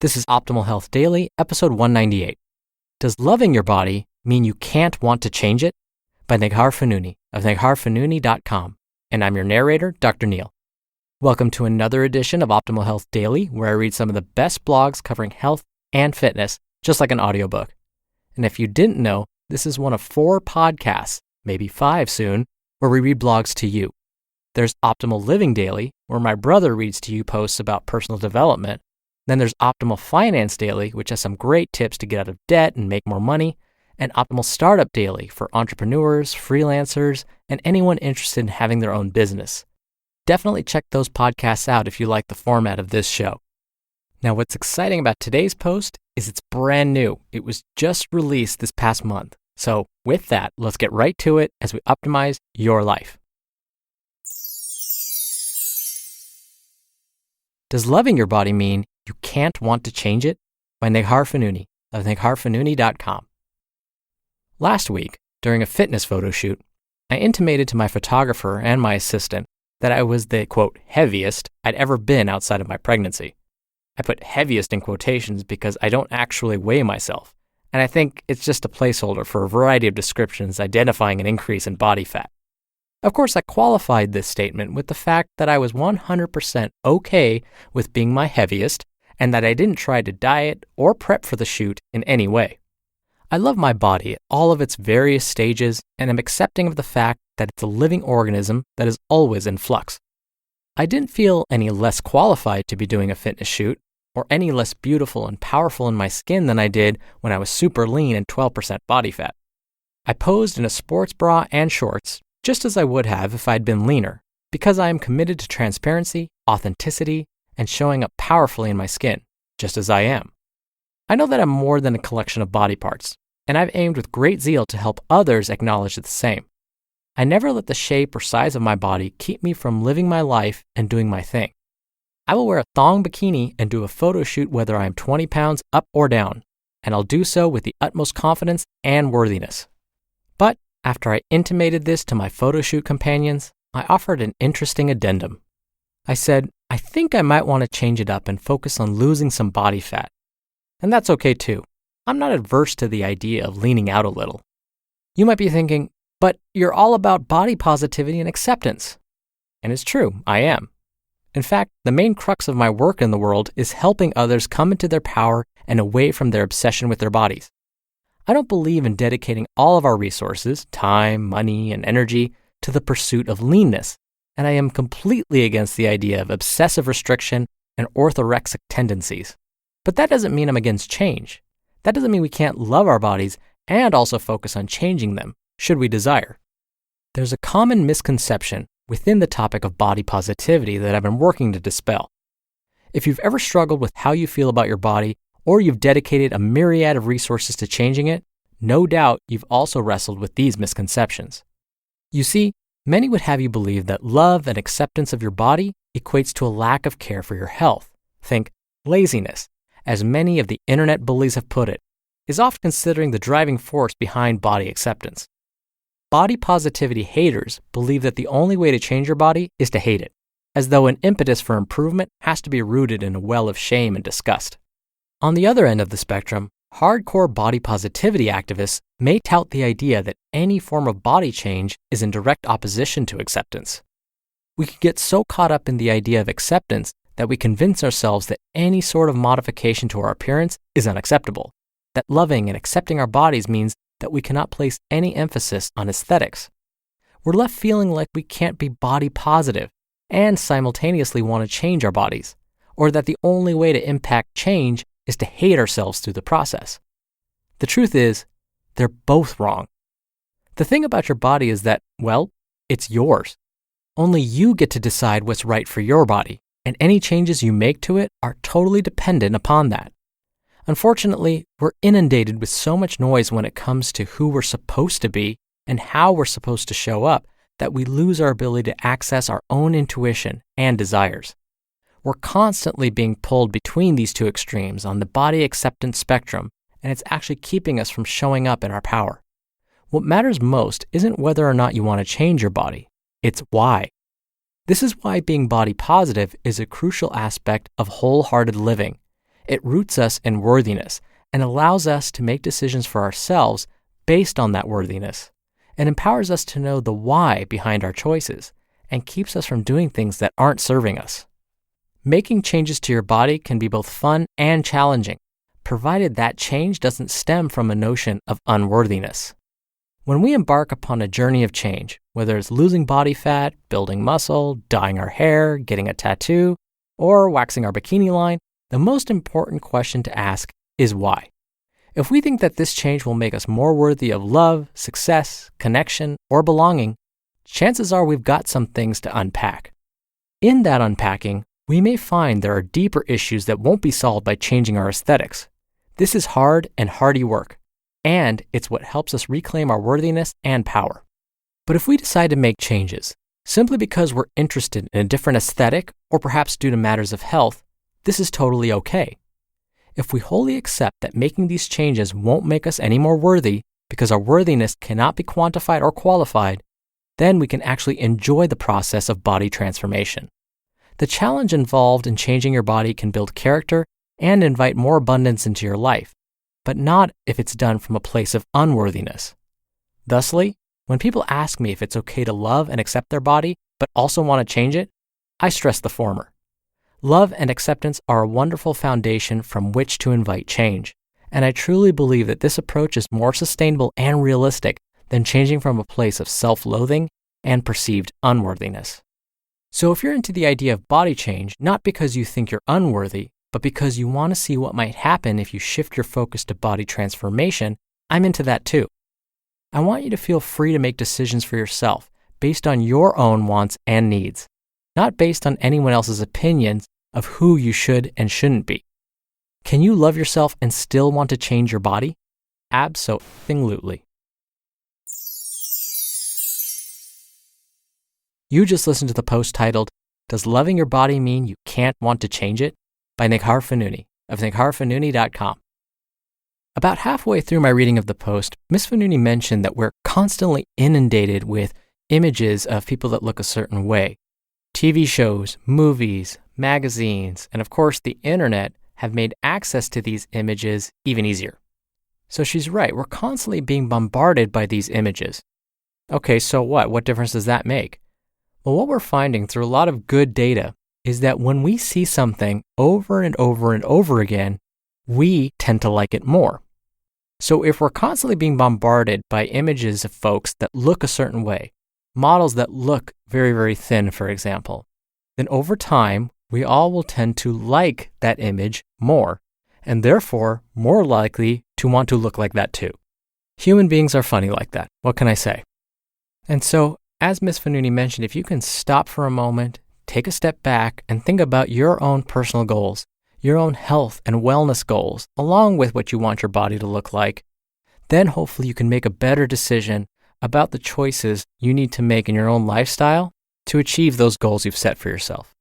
This is Optimal Health Daily, episode 198. Does loving your body mean you can't want to change it? By Neghar Fonooni of negharfonooni.com. And I'm your narrator, Dr. Neil. Welcome to another edition of Optimal Health Daily, where I read some of the best blogs covering health and fitness, just like an audiobook. And if you didn't know, this is one of 4 podcasts, maybe 5 soon, where we read blogs to you. There's Optimal Living Daily, where my brother reads to you posts about personal development. Then there's Optimal Finance Daily, which has some great tips to get out of debt and make more money. And Optimal Startup Daily for entrepreneurs, freelancers, and anyone interested in having their own business. Definitely check those podcasts out if you like the format of this show. Now, what's exciting about today's post is it's brand new. It was just released this past month. So with that, let's get right to it as we optimize your life. Does loving your body mean you can't want to change it? By Neghar Fonooni of negharfonooni.com. Last week, during a fitness photo shoot, I intimated to my photographer and my assistant that I was the, quote, heaviest I'd ever been outside of my pregnancy. I put heaviest in quotations because I don't actually weigh myself, and I think it's just a placeholder for a variety of descriptions identifying an increase in body fat. Of course, I qualified this statement with the fact that I was 100% okay with being my heaviest and that I didn't try to diet or prep for the shoot in any way. I love my body at all of its various stages and am accepting of the fact that it's a living organism that is always in flux. I didn't feel any less qualified to be doing a fitness shoot or any less beautiful and powerful in my skin than I did when I was super lean and 12% body fat. I posed in a sports bra and shorts, just as I would have if I'd been leaner, because I am committed to transparency, authenticity, and showing up powerfully in my skin, just as I am. I know that I'm more than a collection of body parts, and I've aimed with great zeal to help others acknowledge the same. I never let the shape or size of my body keep me from living my life and doing my thing. I will wear a thong bikini and do a photo shoot whether I am 20 pounds up or down, and I'll do so with the utmost confidence and worthiness. But after I intimated this to my photo shoot companions, I offered an interesting addendum. I said, I think I might want to change it up and focus on losing some body fat. And that's okay too. I'm not adverse to the idea of leaning out a little. You might be thinking, but you're all about body positivity and acceptance. And it's true, I am. In fact, the main crux of my work in the world is helping others come into their power and away from their obsession with their bodies. I don't believe in dedicating all of our resources, time, money, and energy to the pursuit of leanness, and I am completely against the idea of obsessive restriction and orthorexic tendencies. But that doesn't mean I'm against change. That doesn't mean we can't love our bodies and also focus on changing them, should we desire. There's a common misconception within the topic of body positivity that I've been working to dispel. If you've ever struggled with how you feel about your body, or you've dedicated a myriad of resources to changing it, no doubt you've also wrestled with these misconceptions. You see, many would have you believe that love and acceptance of your body equates to a lack of care for your health. Think laziness, as many of the internet bullies have put it, is often considering the driving force behind body acceptance. Body positivity haters believe that the only way to change your body is to hate it, as though an impetus for improvement has to be rooted in a well of shame and disgust. On the other end of the spectrum, hardcore body positivity activists may tout the idea that any form of body change is in direct opposition to acceptance. We can get so caught up in the idea of acceptance that we convince ourselves that any sort of modification to our appearance is unacceptable, that loving and accepting our bodies means that we cannot place any emphasis on aesthetics. We're left feeling like we can't be body positive and simultaneously want to change our bodies, or that the only way to impact change is to hate ourselves through the process. The truth is, they're both wrong. The thing about your body is that, well, it's yours. Only you get to decide what's right for your body, and any changes you make to it are totally dependent upon that. Unfortunately, we're inundated with so much noise when it comes to who we're supposed to be and how we're supposed to show up that we lose our ability to access our own intuition and desires. We're constantly being pulled between these two extremes on the body acceptance spectrum, and it's actually keeping us from showing up in our power. What matters most isn't whether or not you want to change your body, it's why. This is why being body positive is a crucial aspect of wholehearted living. It roots us in worthiness and allows us to make decisions for ourselves based on that worthiness, and empowers us to know the why behind our choices and keeps us from doing things that aren't serving us. Making changes to your body can be both fun and challenging, provided that change doesn't stem from a notion of unworthiness. When we embark upon a journey of change, whether it's losing body fat, building muscle, dyeing our hair, getting a tattoo, or waxing our bikini line, the most important question to ask is why. If we think that this change will make us more worthy of love, success, connection, or belonging, chances are we've got some things to unpack. In that unpacking, we may find there are deeper issues that won't be solved by changing our aesthetics. This is hard and hardy work, and it's what helps us reclaim our worthiness and power. But if we decide to make changes, simply because we're interested in a different aesthetic or perhaps due to matters of health, this is totally okay. If we wholly accept that making these changes won't make us any more worthy because our worthiness cannot be quantified or qualified, then we can actually enjoy the process of body transformation. The challenge involved in changing your body can build character and invite more abundance into your life, but not if it's done from a place of unworthiness. Thusly, when people ask me if it's okay to love and accept their body, but also want to change it, I stress the former. Love and acceptance are a wonderful foundation from which to invite change, and I truly believe that this approach is more sustainable and realistic than changing from a place of self-loathing and perceived unworthiness. So if you're into the idea of body change, not because you think you're unworthy, but because you want to see what might happen if you shift your focus to body transformation, I'm into that too. I want you to feel free to make decisions for yourself based on your own wants and needs, not based on anyone else's opinions of who you should and shouldn't be. Can you love yourself and still want to change your body? Abso-fucking-lutely. You just listened to the post titled, "Does Loving Your Body Mean You Can't Want to Change It?" by Neghar Fonooni of negharfonooni.com. About halfway through my reading of the post, Ms. Fonooni mentioned that we're constantly inundated with images of people that look a certain way. TV shows, movies, magazines, and of course the internet have made access to these images even easier. So she's right, we're constantly being bombarded by these images. Okay, so what? What difference does that make? Well, what we're finding through a lot of good data is that when we see something over and over and over again, we tend to like it more. So if we're constantly being bombarded by images of folks that look a certain way, models that look very, very thin, for example, then over time, we all will tend to like that image more, and therefore more likely to want to look like that too. Human beings are funny like that. What can I say? And so, as Ms. Fonooni mentioned, if you can stop for a moment, take a step back, and think about your own personal goals, your own health and wellness goals, along with what you want your body to look like, then hopefully you can make a better decision about the choices you need to make in your own lifestyle to achieve those goals you've set for yourself.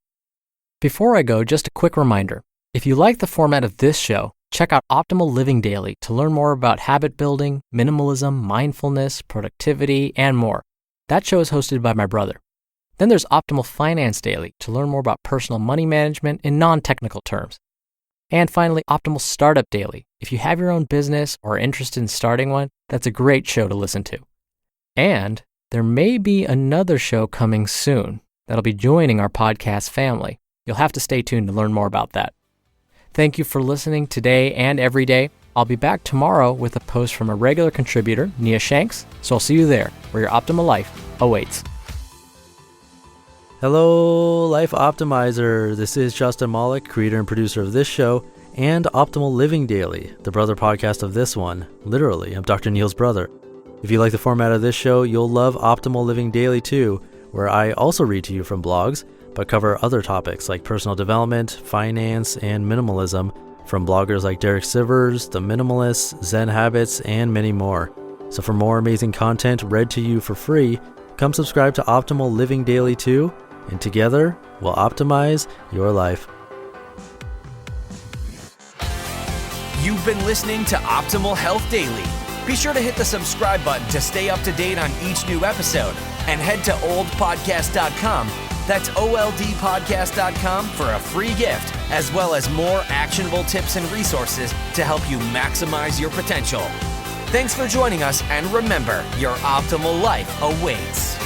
Before I go, just a quick reminder. If you like the format of this show, check out Optimal Living Daily to learn more about habit building, minimalism, mindfulness, productivity, and more. That show is hosted by my brother. Then there's Optimal Finance Daily to learn more about personal money management in non-technical terms. And finally, Optimal Startup Daily. If you have your own business or are interested in starting one, that's a great show to listen to. And there may be another show coming soon that'll be joining our podcast family. You'll have to stay tuned to learn more about that. Thank you for listening today and every day. I'll be back tomorrow with a post from a regular contributor, Nia Shanks, so I'll see you there, where your optimal life awaits. Hello, Life Optimizer. This is Justin Malik, creator and producer of this show and Optimal Living Daily, the brother podcast of this one. Literally, I'm Dr. Neil's brother. If you like the format of this show, you'll love Optimal Living Daily too, where I also read to you from blogs, but cover other topics like personal development, finance, and minimalism from bloggers like Derek Sivers, The Minimalists, Zen Habits, and many more. So for more amazing content read to you for free, come subscribe to Optimal Living Daily too, and together we'll optimize your life. You've been listening to Optimal Health Daily. Be sure to hit the subscribe button to stay up to date on each new episode, and head to oldpodcast.com. That's OLDpodcast.com for a free gift as well as more actionable tips and resources to help you maximize your potential. Thanks for joining us, and remember, your optimal life awaits.